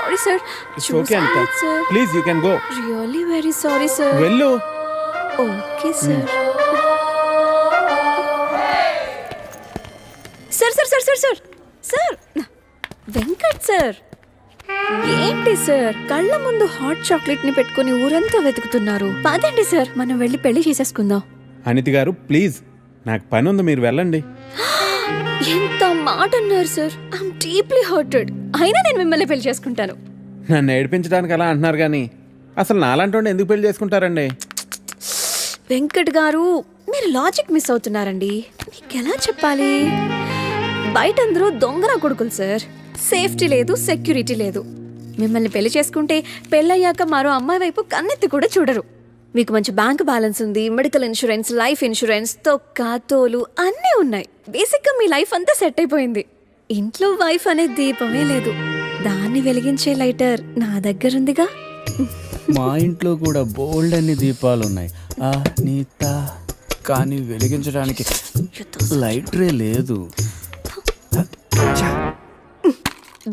Sorry sir. Okay అంట. Please you can go. Really very sorry sir. వెళ్ళు. Okay sir. Sir sir sir sir sir sir Venkat sir, ఏంటి sir కళ్ళ ముందు hot chocolate ని పెట్టుకుని ఊరంతా వెతుకుతున్నారు? పదండి సార్, మనం వెళ్ళి పెళ్లి చేసేసుకుందాం. అనితి గారు ప్లీజ్, నాకు పని ఉంది, మీరు వెళ్ళండి. ఎంత మాట అన్నారు సార్. I'm deeply hurted. అయినా నేను మిమ్మల్ని పెళ్లి చేసుకుంటాను. నన్ను ఏడిపించడానికి అలా అంటున్నారు కానీ అసలు నాలాంటి ఎందుకు పెళ్లి చేసుకుంటారండి? వెంకట్ గారు, మీరు లాజిక్ మిస్ అవుతున్నారండి. మీకు ఎలా చెప్పాలి? బయట అందరూ దొంగన కొడుకులు సార్. సేఫ్టీ లేదు, సెక్యూరిటీ లేదు. మిమ్మల్ని పెళ్లి చేసుకుంటే పెళ్ళయ్యాక మరో అమ్మాయి వైపు కన్నెత్తి కూడా చూడరు. మీకు మంచి బ్యాంక్ బ్యాలెన్స్ ఉంది, మెడికల్ ఇన్సూరెన్స్, లైఫ్ ఇన్సూరెన్స్, తొక్క తోలు అన్నీ ఉన్నాయి. బేసిక్గా మీ లైఫ్ అంతా సెట్ అయిపోయింది. ఇంట్లో వైఫ్ అనే దీపమే లేదు, దాన్ని వెలిగించే లైటర్ నా దగ్గర ఉందిగా. మా ఇంట్లో కూడా బోల్డ్ అన్ని దీపాలు ఉన్నాయి నీత, కానీ వెలిగించడానికి లైటరే లేదు.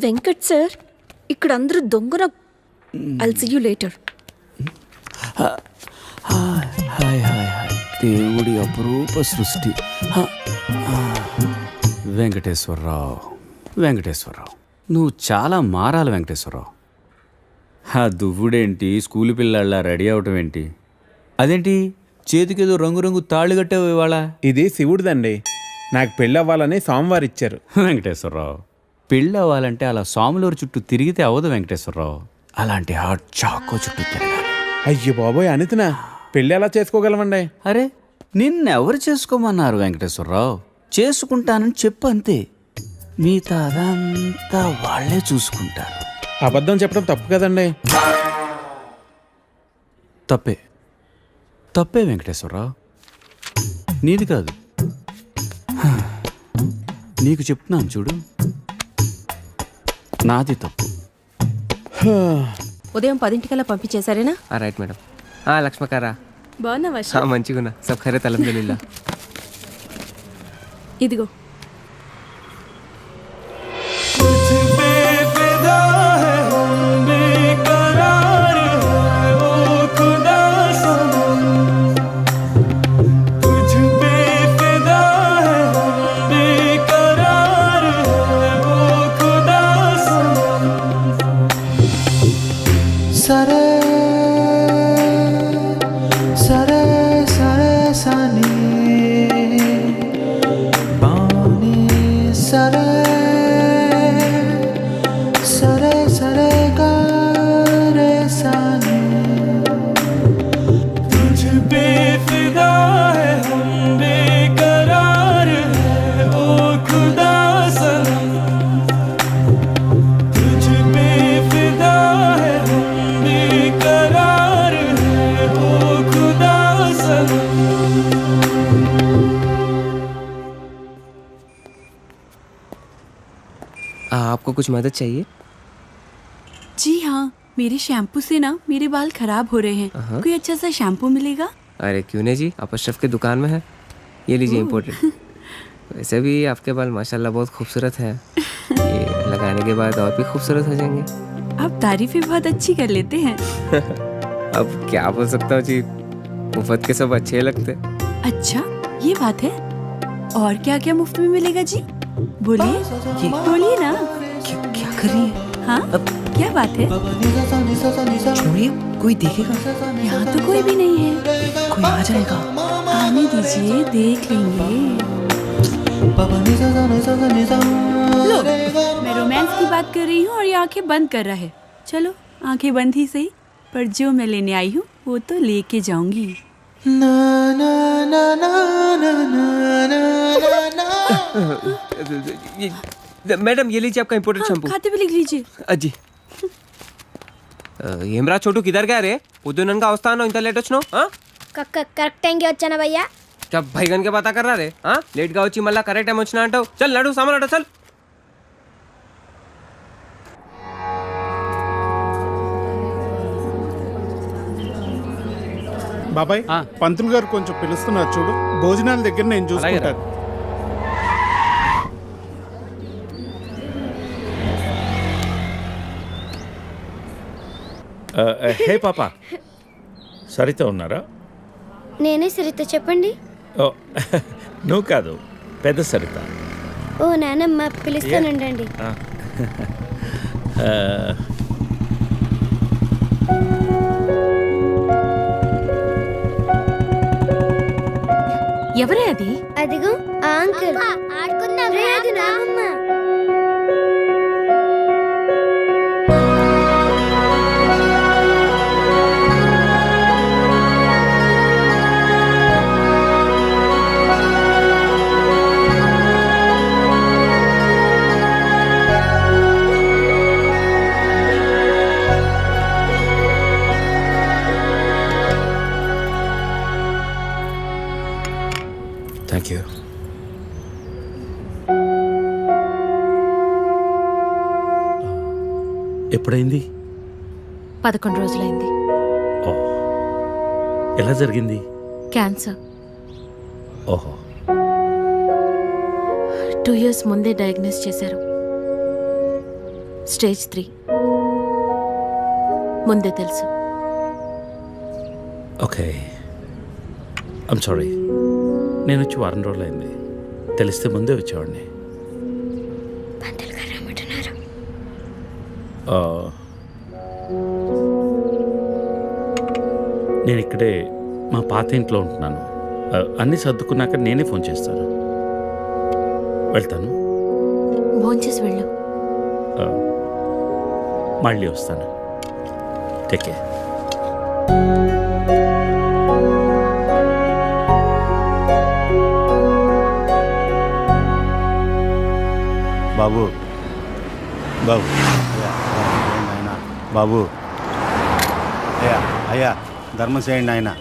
వెంకట్ సార్, ఇక్కడ అందరూ దొంగన. I'll see you later. Hi hi hi, దేవుడి అపురూప సృష్టి. వెంకటేశ్వరరావు, వెంకటేశ్వరరావు, నువ్వు చాలా మారాలి వెంకటేశ్వరరావు. ఆ దువ్వుడేంటి, స్కూల్ పిల్లల్లా రెడీ అవటం ఏంటి? అదేంటి చేతికేదో రంగురంగు తాళ్ళు కట్టావు ఇవాళ? ఇది శివుడిదండి, నాకు పెళ్ళి అవ్వాలని స్వామివారు ఇచ్చారు. వెంకటేశ్వరరావు, పెళ్ళి అవ్వాలంటే అలా స్వాములూరు చుట్టూ తిరిగితే అవ్వదు వెంకటేశ్వరరావు, అలాంటి హాట్ చాకో చుట్టూ తిరగాలి. అయ్యో బాబోయ్ అనితినా, పెళ్ళి ఎలా చేసుకోగలమండి? అరే నిన్నెవరు చేసుకోమన్నారు వెంకటేశ్వరరావు? చేసుకుంటానని చెప్పు అంతే, మిగతా అదంతా వాళ్లే చూసుకుంటారు. అబద్ధం చెప్పడం తప్పు కదండి. తప్పే, తప్పే వెంకటేశ్వరరావు, నీది కాదు. నీకు చెప్తున్నాను చూడు, నాది తప్పు. ఉదయం 10 పంపించేశారేనా? Right madam. లక్ష్మకారా బాగున్నావా? మంచిగున్నా, సబ్ ఖైరత్ అల్హమ్దులిల్లాహ్. ఇదిగో आपको कुछ मदद चाहिए? जी हाँ, मेरे शैम्पू से ना मेरे बाल खराब हो रहे हैं। कोई अच्छा सा शैम्पू मिलेगा? अरे क्यों नहीं जी, आप अशरफ की दुकान में है, ये लीजिए इम्पोर्टेड। वैसे भी आपके बाल माशाल्लाह बहुत खूबसूरत है, ये लगाने के बाद और भी खूबसूरत हो जाएंगे। आप तारीफें बहुत अच्छी कर लेते हैं। अब क्या बोल सकता हूँ जी, मुफ्त के सब अच्छे लगते। अच्छा ये बात है, और क्या क्या मुफ्त में मिलेगा जी? बोलिए बोलिए ना। क्या कर रही है? हाँ अब क्या बात है? छोड़िए, कोई देखेगा? यहाँ तो कोई भी नहीं है। कोई आ जाएगा। आने दीजिए, देख लेंगे। लो, मैं रोमांस की बात कर रही हूँ और ये आंखें बंद कर रहा है। चलो आंखें बंद ही सही, पर जो मैं लेने आई हूँ वो तो लेके जाऊंगी। मैडम ये लीजिए आपका इम्पोर्टेड शैम्पू। खाते भी लिख लीजिए। अजी ఏమ్రా చోటు కిదర్ గా రే పొద్దుననగా వస్తాను ఇంత లేట్ వచ్చాను కరెక్ట్ టైంకి వచ్చానా భయ్యా జబ్ భైగన్ కే పతా కర్ రా రే లేట్ గా వచ్చి మళ్ళా కరెక్ట్ టైం వచ్చినా అంటావు చల్ నడు సామాన్ అడ చల్ బాబాయ్ పంతులు గారు కొంచెం పిలుస్తున్నారు చూడు, భోజనాల దగ్గర నేను చూసుకుంటాను. హే పాప, సరిత ఉన్నారా? నేనే సరిత, చెప్పండి. ఓ నువ్వు కాదు, పెద్ద సరిత. ఓ నానమ్మ, పిలుస్తానండి. ఎవరే అది? అదిగో ఆ అంకుల్. ఆడుకుందాం. అది నానమ్మ. Thank you. ఎప్పుడైంది? 11 రోజులైంది. ఓ, ఎలా జరిగింది? క్యాన్సర్. ఓహో. 2 years ముందే డయాగ్నోస్ చేశారు. స్టేజ్ 3. ముందే తెలుసు. Okay, I'm sorry. నేను వచ్చి 1 రోజులు అయింది. తెలిస్తే ముందే వచ్చేవాడిని. నేను ఇక్కడే మా పాత ఇంట్లో ఉంటున్నాను. అన్నీ సర్దుకున్నాక నేనే ఫోన్ చేస్తాను. వెళ్తాను. భోంచేసి వెళ్ళు. మళ్ళీ వస్తాను. Take care. బాబు బాబు నాయన, బాబు అయ్యా అయ్యా, ధర్మం చేయండి నాయన.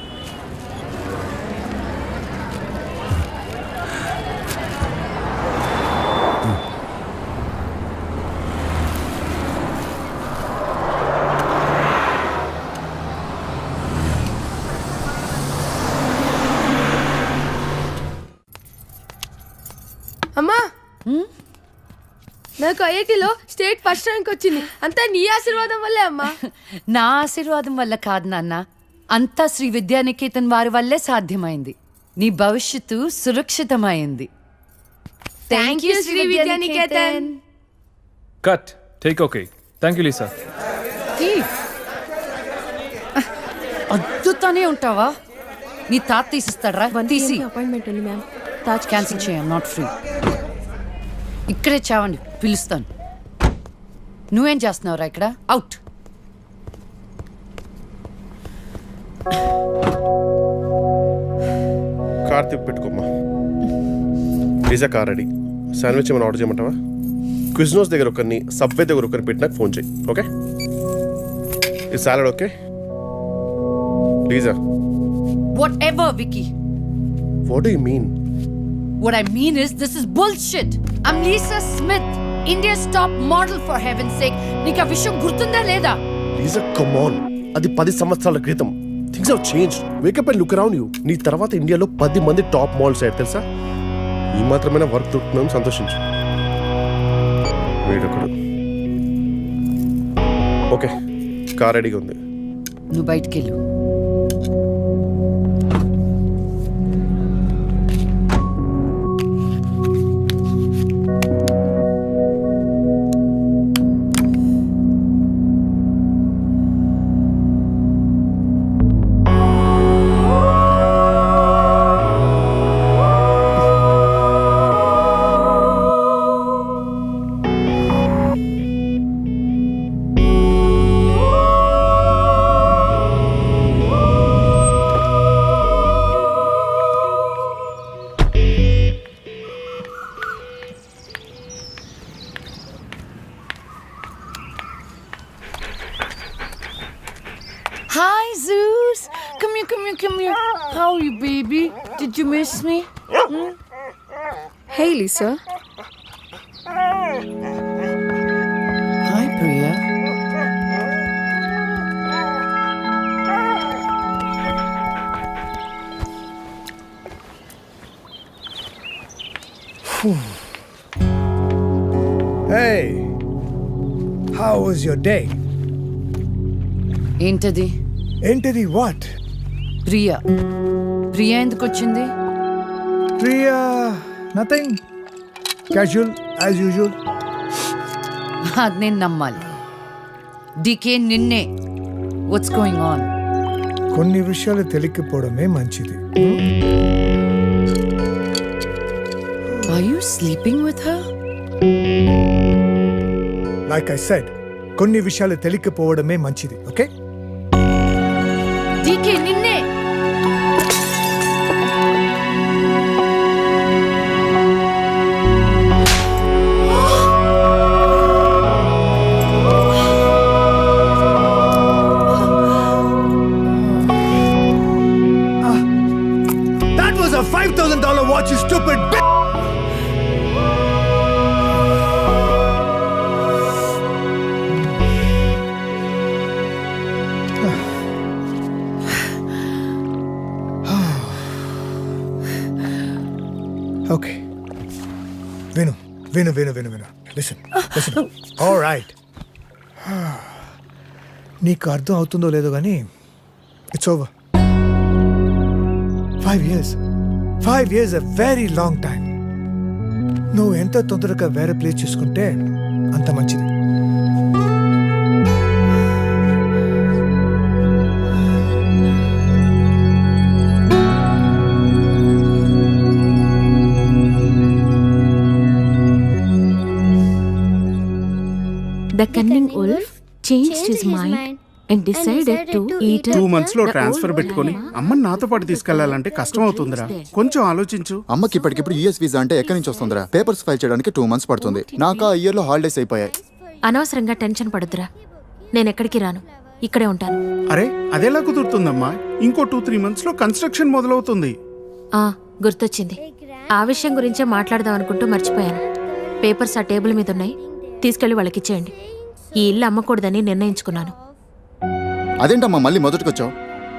అమ్మా, నాకు ఐఐటీలో స్టేట్ ఫస్ట్ ర్యాంక్ వచ్చింది. అంతా నీ ఆశీర్వాదం వల్లే అమ్మా. నా ఆశీర్వాదం వల్ల కాదు నాన్న, అంతా శ్రీ విద్యానికేతన్ వారి వల్లే సాధ్యమైంది. నీ భవిష్యత్తు సురక్షితమైంది. Thank you Sri Vidyaniketan. Cut. Take okay. Thank you Lisa. అద్దుతానే ఉంటావా? నీ తాత తీసిస్తాడరా? తీసి. అపాయింట్మెంట్ ఉంది మ్యామ్. తాజ్ క్యాన్సిల్ చేయం, నాట్ ఫ్రీ. ఇక్కడే చావండి, పిలుస్తాను. నువ్వేం చేస్తున్నావురా ఇక్కడ? అవుట్. కార్తీక్ పెట్టుకోమ్మా. Pizza car ready. శాండ్విచ్ ఏమైనా ఆర్డర్ చేయమంటావా? క్విజ్నోస్ దగ్గర ఒకరిని, సబ్వే దగ్గర ఒకరిని పెట్టి నాకు ఫోన్ చేయి. ఓకే? ఈ salad okay? Pizza. Whatever, Vicky. What do you mean? What I mean is, this is bullshit. I'm Lisa Smith, India's top model, for heaven's sake. నీకు ఆ విషయం గుర్తుందా లేదా? Lisa, come on. అది 10 సంవత్సరాల క్రితం. Things have changed. Wake up and look around you. నీ తర్వాత ఇండియాలో 10 మంది టాప్ మోడల్స్ అయ్యారు తెలుసా? ఈ మాత్రమైనా వర్క్ దొరుకుతున్నాం, సంతోషించు. వీడొకడు. ఓకే, కార్ రెడీగా ఉంది. నువ్వు బయటికి వెళ్ళు. Hi, Zeus. Come here, come here, come here. How are you, baby? Did you miss me? Hey, Lisa. Hi, Priya. Hey, how was your day? ఏంటది? ఏంటిది? వాట్? ప్రియా. ప్రియా ఎందుకు వచ్చింది? Priya nothing, casual as usual. అది నేను నమ్మాలి. డీకే నిన్నే. What's going on? కొన్ని విషయాలు తెలియకపోవడమే మంచిది. Are you sleeping with her? Like I said, కొన్ని విషయాలు తెలియకపోవడమే మంచిది. ఓకే? డీకే నిన్నే. That was a $5,000 watch, you stupid bitch! Okay. Vinu. Listen. All right. నీకు అర్థం అవుతుందో లేదో కానీ it's over. 5 years. 5 years a very long time. నువ్వు ఎంత తొందరగా వేరే ప్లేస్ చూసుకుంటే అంత మంచిది. The cunning wolf changed his mind and decided to eat 2 months లో ట్రాన్స్ఫర్ పెట్టుకొని అమ్మని నాతో పాటు తీసుకెళ్లాలంటే కష్టం అవుతుందిరా. కొంచెం ఆలోచించు. అమ్మకి ఇప్పటికిప్పుడు యుఎస్ వీసా అంటే ఎక్కడి నుంచి వస్తుందిరా? పేపర్స్ ఫైల్ చేయడానికి 2 months పడుతుంది. నాకు ఆ ఇయర్ లో హాలిడేస్ అయిపోయాయి. అనవసరంగా టెన్షన్ పడుతురా. నేను ఎక్కడికి రాను, ఇక్కడే ఉంటాను. అరే అదెలా కుదురుతుందమ్మా? ఇంకో 2-3 months లో కన్స్ట్రక్షన్ మొదలవుతుంది. గుర్తొచ్చింది. ఆ విషయం గురించే మాట్లాడదాం అనుకుంటూ మర్చిపోయాను. పేపర్స్ ఆ టేబుల్ మీద ఉన్నాయి, తీసుకెళ్లి వాళ్ళకి ఇచ్చేయండి. ఈ ఇల్లు అమ్మకూడదని నిర్ణయించుకున్నాను. అదేంటమ్మా మళ్ళీ మొదటికొచ్చావు?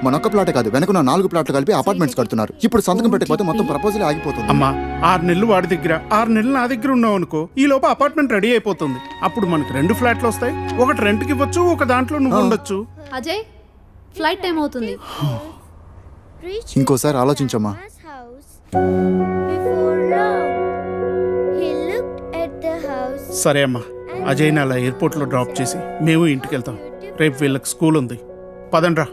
మనొక్క ప్లాటే కాదు, వెనకున్న 4 ప్లాట్లు కలిపి అపార్ట్మెంట్స్ కడుతున్నారు. ఇప్పుడు సంతకం పెట్టకపోతే మొత్తం ప్రపోజల్ ఆగిపోతుంది. అమ్మా 6 నెలలు వాడి దగ్గర, 6 నెలలు నా దగ్గర ఉన్నావు అనుకో, ఈ లోపు అపార్ట్మెంట్ రెడీ అయిపోతుంది. అప్పుడు మనకి 2 ఫ్లాట్లు వస్తాయి. ఒకటి రెంట్కి ఇవ్వచ్చు, ఒక దాంట్లో నువ్వు ఉండొచ్చు. అజయ్, ఫ్లైట్ టైం అవుతుంది. ఇంకోసారి ఆలోచించమ్మా. సరే అమ్మా, అజయ్ని అలా ఎయిర్పోర్ట్లో డ్రాప్ చేసి మేము ఇంటికి వెళ్తాం. రేపు వీళ్ళకి స్కూల్ ఉంది. పదండ్రా.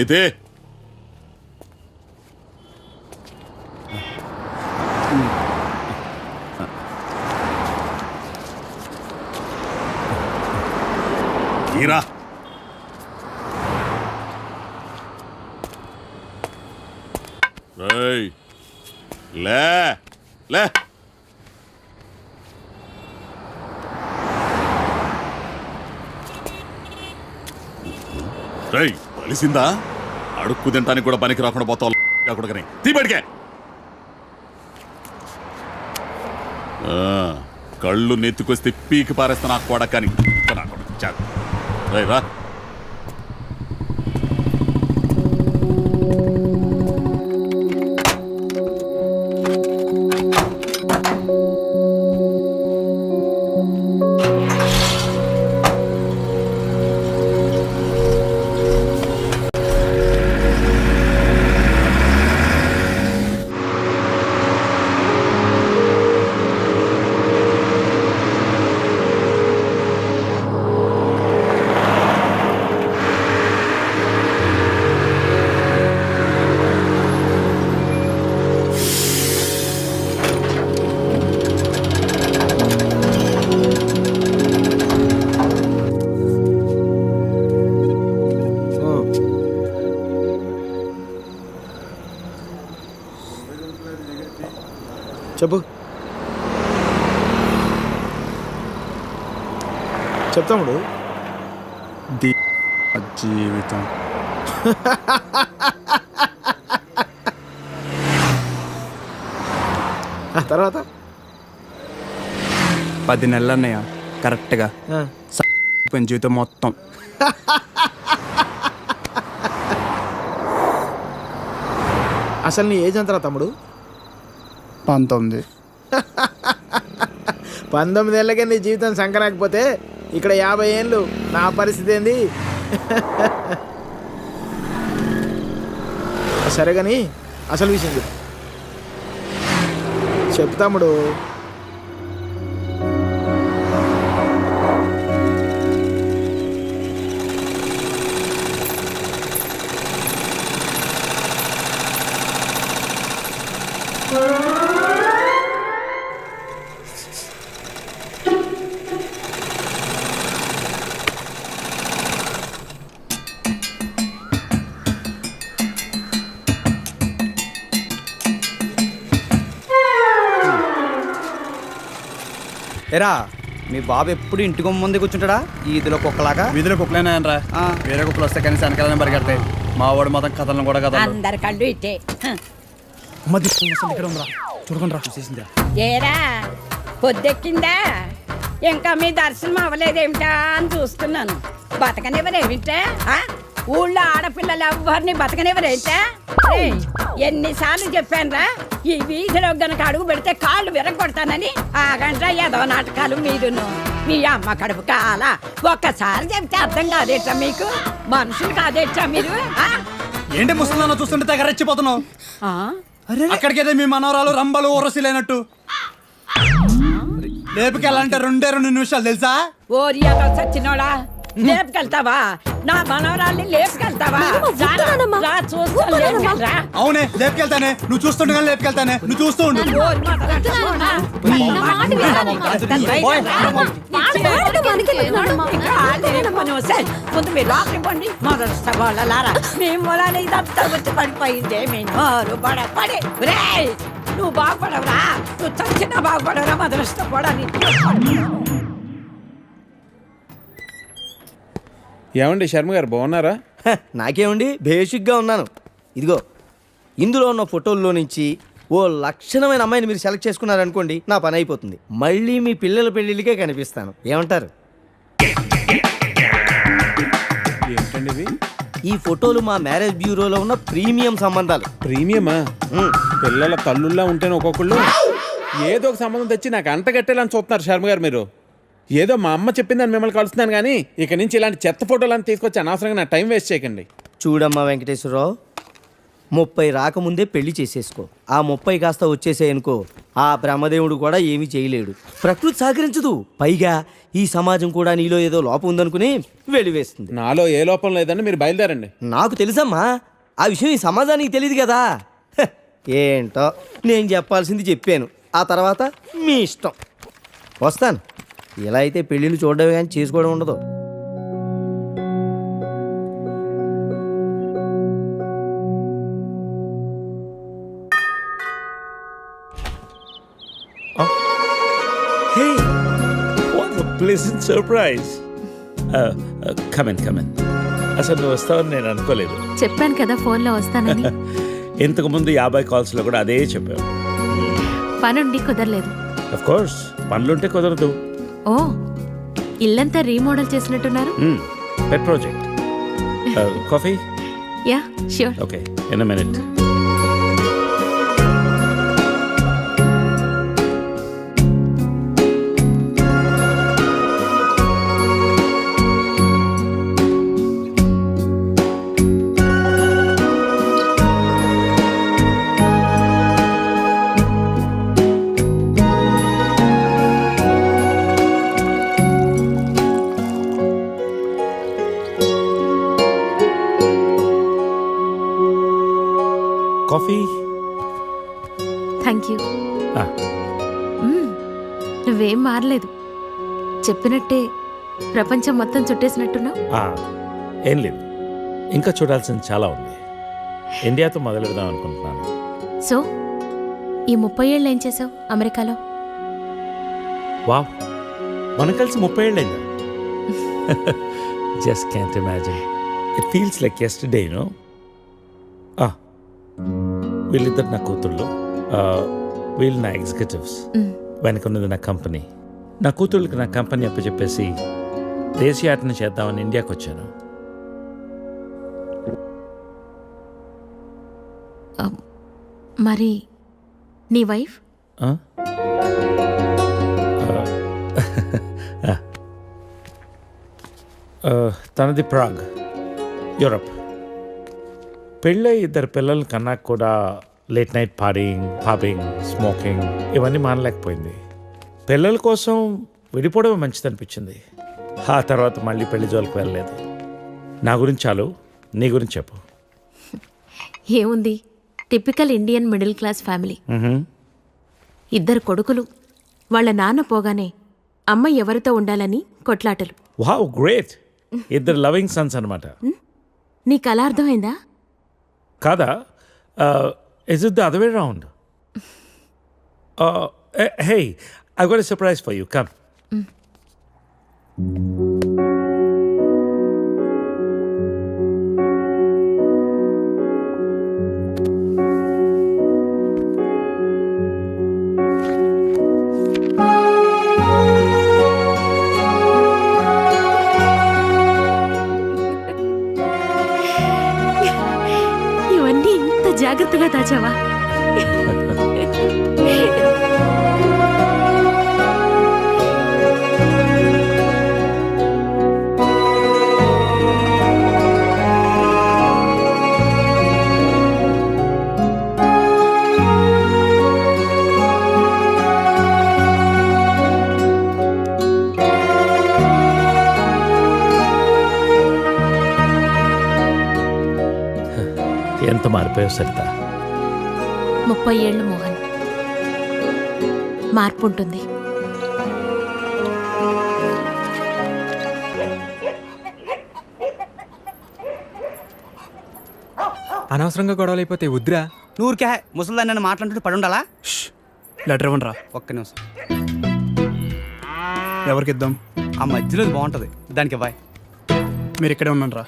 అయితే ఈరా రేయ్ లే లే రేయ్ కలిసిందా? అడుక్కు తింటానికి కూడా పనికి రాకుండా పోతావు కొడుకని తీబడికే. కళ్ళు నెత్తుకొస్తే పీకి పారేస్తా నాకు కూడా కానీ రా. చెప్పు చెప్తాముడు జీవితం తర్వాత 10 నెలలు అన్నయ్య కరెక్ట్గా జీవితం మొత్తం. అసలు నీ ఏజ్ ఎంతరా తమ్ముడు? 19. 19 ఏళ్ళకే నీ జీవితం సంకరాకపోతే ఇక్కడ 50 ఏళ్ళు నా పరిస్థితి ఏంది? సరే కానీ అసలు విషయం చెప్పు తమ్ముడు. ఎరా మీ బాబు ఎప్పుడు ఇంటికి ముందే కూర్చుంటాడా? ఈదిలో కుక్కలాగా. వీధిలో కుక్కలేనా రా, వేరే కుక్కలు వస్తే కనీసం వెనకాలనే పరిగెడతాయి. మా వాడు మొత్తం కథలను కూడా కదా అందరి కళ్ళు ఇట్టే. చూడకుండా రా చూసేసిందా? ఏరా పొద్దెక్కిందా? ఇంకా మీ దర్శనం అవ్వలేదేమిటా అని చూస్తున్నాను. బతకనివ్వరేమిటా? ఊళ్ళో ఆడపిల్లలు ఎవ్వరిని బతకనివ్వరేంటా? ఎన్నిసార్లు చెప్పానురా, ఈ వీధిలో గనక అడుగు పెడితే కాళ్ళు విరగొడతానని. ఆగండ్రా ఏదో నాటకాలు మీరును. మీ అమ్మ కడుపు కాల ఒక్కసారి చెప్తే అర్థం కాదేట్రా మీకు? మనుషులు కాదేట్రా మీరు? ఏంటి ముసలిదాన్ని చూస్తుంటే తెగ రెచ్చిపోతున్నావు? అక్కడికైతే మీ మనవరాలు రంబలు ఊరసిలేనట్టు లేపుకెళ్ళాలంటే 2 నిమిషాలు తెలుసా? ఓరియాతో చచ్చినోడా, లేపుకెళ్తావా? నా మనవరాల్ని లేపుకెళ్తావా? అవునే లేపుకెళ్తానే, నువ్వు చూస్తుండగా లేపుకెళ్తానే, నువ్వు చూస్తూ ఉండు. ముందు మీరు లోపలికి పండి మొదలుస్తారా? మీ మూలాన ఇదంతా వచ్చి పడిపోయిందే. మీ నోరు పడి నువ్వు బాగుపడవురా, నువ్వు చచ్చినా బాగుపడవురా మొదలుస్తాని. ఏమండి శర్మ గారు బాగున్నారా? నాకేమండి బేసిక్గా ఉన్నాను. ఇదిగో ఇందులో ఉన్న ఫోటోల్లో నుంచి ఓ లక్షణమైన అమ్మాయిని మీరు సెలెక్ట్ చేసుకున్నారనుకోండి, నా పని అయిపోతుంది. మళ్ళీ మీ పిల్లల పెళ్ళిళ్ళకే కనిపిస్తాను. ఏమంటారు? ఏంటండి ఈ ఫోటోలు మా మ్యారేజ్ బ్యూరోలో ఉన్న ప్రీమియం సంబంధాలు. ప్రీమియమా? పిల్లల తల్లుల్లా ఉంటేనే ఒక్కొక్కళ్ళు ఏదో ఒక సంబంధం తెచ్చి నాకు అంటగట్టేలని చూస్తున్నారు శర్మ గారు మీరు. ఏదో మా అమ్మ చెప్పిందని మిమ్మల్ని కలుస్తున్నాను కానీ ఇక నుంచి ఇలాంటి చెత్త ఫోటోలను తీసుకొచ్చి అనవసరంగా నా టైం వేస్ట్ చేయకండి. చూడమ్మా వెంకటేశ్వరరావు, 30 రాకముందే పెళ్లి చేసేసుకో. ఆ 30 కాస్త వచ్చేసేయనుకో, ఆ బ్రహ్మదేవుడు కూడా ఏమీ చేయలేడు. ప్రకృతి సహకరించదు. పైగా ఈ సమాజం కూడా నీలో ఏదో లోపం ఉందనుకుని వెలివేస్తుంది. నాలో ఏ లోపం లేదని మీరు బయలుదేరండి. నాకు తెలుసమ్మా, ఆ విషయం ఈ సమాజానికి తెలియదు కదా. ఏంటో నేను చెప్పాల్సింది చెప్పాను, ఆ తర్వాత మీ ఇష్టం. వస్తాను. ఇలా అయితే పెళ్ళిళ్ళు చూడడమే కానీ చేసుకోవడం ఉండదు. Hey, what a pleasant surprise. Come in. అసలు నువ్వు వస్తావని నేను అనుకోలేదు. చెప్పాను కదా ఫోన్లో వస్తానని. ఇంతకుముందు 50 కాల్స్లో కూడా అదే చెప్పావు. పనుండి కుదరలేదు. ఆఫ్ కోర్స్ పనులుంటే కుదరదు. ఓ, ఇల్లంతా రీమోడల్ చేసినట్టున్నారు. పెట్ project. Coffee? Yeah sure. Okay, in a minute. Coffee? Thank you. నువ్వేం మారలేదు. చెప్పినట్టే ప్రపంచం మొత్తం చుట్టేసినట్టున్నావు. ఏం లేదు, ఇంకా చూడాల్సింది చాలా ఉంది. ఇండియాతో మొదలెడదాం అనుకుంటున్నాను. సో ఈ 30 ఏళ్ళు ఏం చేసావు అమెరికాలో? వావ్, మనం కలిసి 30 ఏళ్ళైందా? Just can't imagine. It feels like yesterday, no. వీళ్ళిద్దరు నా కూతుళ్ళు, వీళ్ళు నా ఎగ్జిక్యూటివ్స్, వెనకున్నది నా కంపెనీ. నా కూతుళ్ళకి నా కంపెనీ అప్పచెప్పేసి దేశీయాటన చేద్దామని ఇండియాకి వచ్చాను. మరి నీ వైఫ్? తనది ప్రాగ్, యూరప్. పెళ్ళై 2 పిల్లలు కన్నా కూడా late night partying, pubbing, smoking ఇవన్నీ మానలేకపోయింది. పిల్లల కోసం విడిపోవడం మంచిది అనిపించింది. ఆ తర్వాత మళ్ళీ పెళ్లి జోలికి వెళ్ళలేదు. నా గురించి చాలు, నీ గురించి చెప్పు. ఏముంది, typical Indian middle class family. 2 కొడుకులు. వాళ్ళ నాన్న పోగానే అమ్మ ఎవరితో ఉండాలని కొట్లాటలు. Wow, great. 2 లవింగ్ సన్స్ అనమాట. నీకు అలా అర్థమైందా? కాదా? Is it the other way round? Hey, I got a surprise for you. Come. ఇవన్నీ ఇంత జాగ్రత్తగా దాచావా? ఎంత మారిపోయావు సరిత. 30 ఏళ్ళు మోహన్. మార్పు ఉంటుంది. అనవసరంగా గొడవలు అయిపోతే వద్దురా. నూరికే ముసలిదాన్ని నన్ను మాట్లాడుతుంటే పడి ఉండాలా? లెటర్ ఇవ్వండి రా. ఒక్క నిమిషం. ఎవరికి ఇద్దాం? ఆ మధ్యలో బాగుంటుంది, దానికి ఇవ్వాలి. మీరు ఇక్కడే ఉన్నాను రా.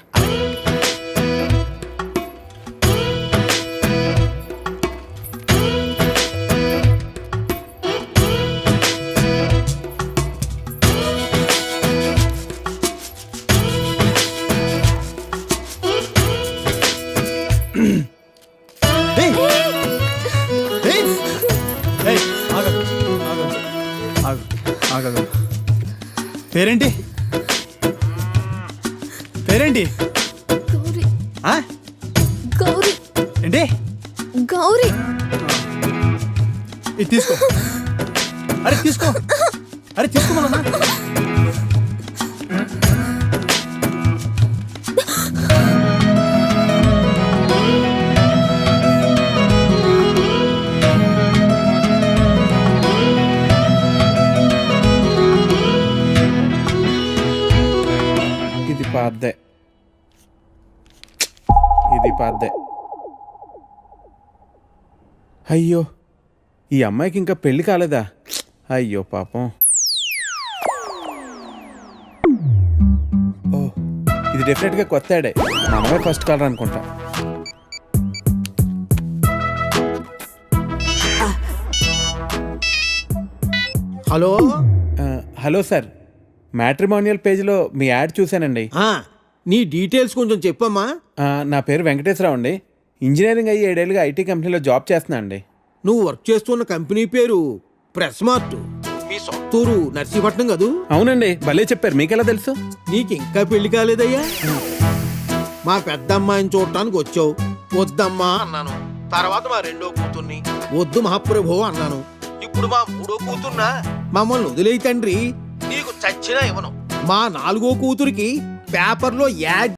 పేరేంటి? పేరేంటి? గౌరీ. ఏంటి? గౌరీ. ఇది తీసుకో. అరే తీసుకో. అరే తీసుకోమన్నా. ఇది పాద్దే. అయ్యో, ఈ అమ్మాయికి ఇంకా పెళ్లి కాలేదా? అయ్యో పాపం. ఓ, ఇది డెఫినెట్గా కొత్త యాడే. మనమే ఫస్ట్ కాలర్ అనుకుంటా. హలో. హలో సార్, మ్యాట్రిమోనియల్ పేజ్లో మీ యాడ్ చూశానండి. నీ డీటెయిల్స్ కొంచెం చెప్పమ్మా. నా పేరు వెంకటేశ్వరరావు అండి. ఇంజనీరింగ్ అయ్యి 7 ఏళ్ళుగా ఐటీ కంపెనీలో జాబ్ చేస్తున్నా అండి. నువ్వు వర్క్ చేస్తున్న కంపెనీ పేరు ప్రెస్ మార్ట్. మీ సొత్తూరు నర్సీపట్నం కదూ? అవునండి, భలే చెప్పారు. మీకెలా తెలుసు? నీకు ఇంకా పెళ్లి కాలేదయ్యా? మా పెద్ద అమ్మాయిని చూడటానికి వచ్చావు. వద్దమ్మా అన్నాను. తర్వాత మా 2వ కూతుర్ని వద్దు మహాప్రభు అన్నాను. ఇప్పుడు మా 3వ కూతుర్నా? మమ్మల్ని వదిలేయి తండ్రి, నీకు చచ్చినా ఇవ్వను. మా 4వ కూతురికి పేపర్లో యాడ్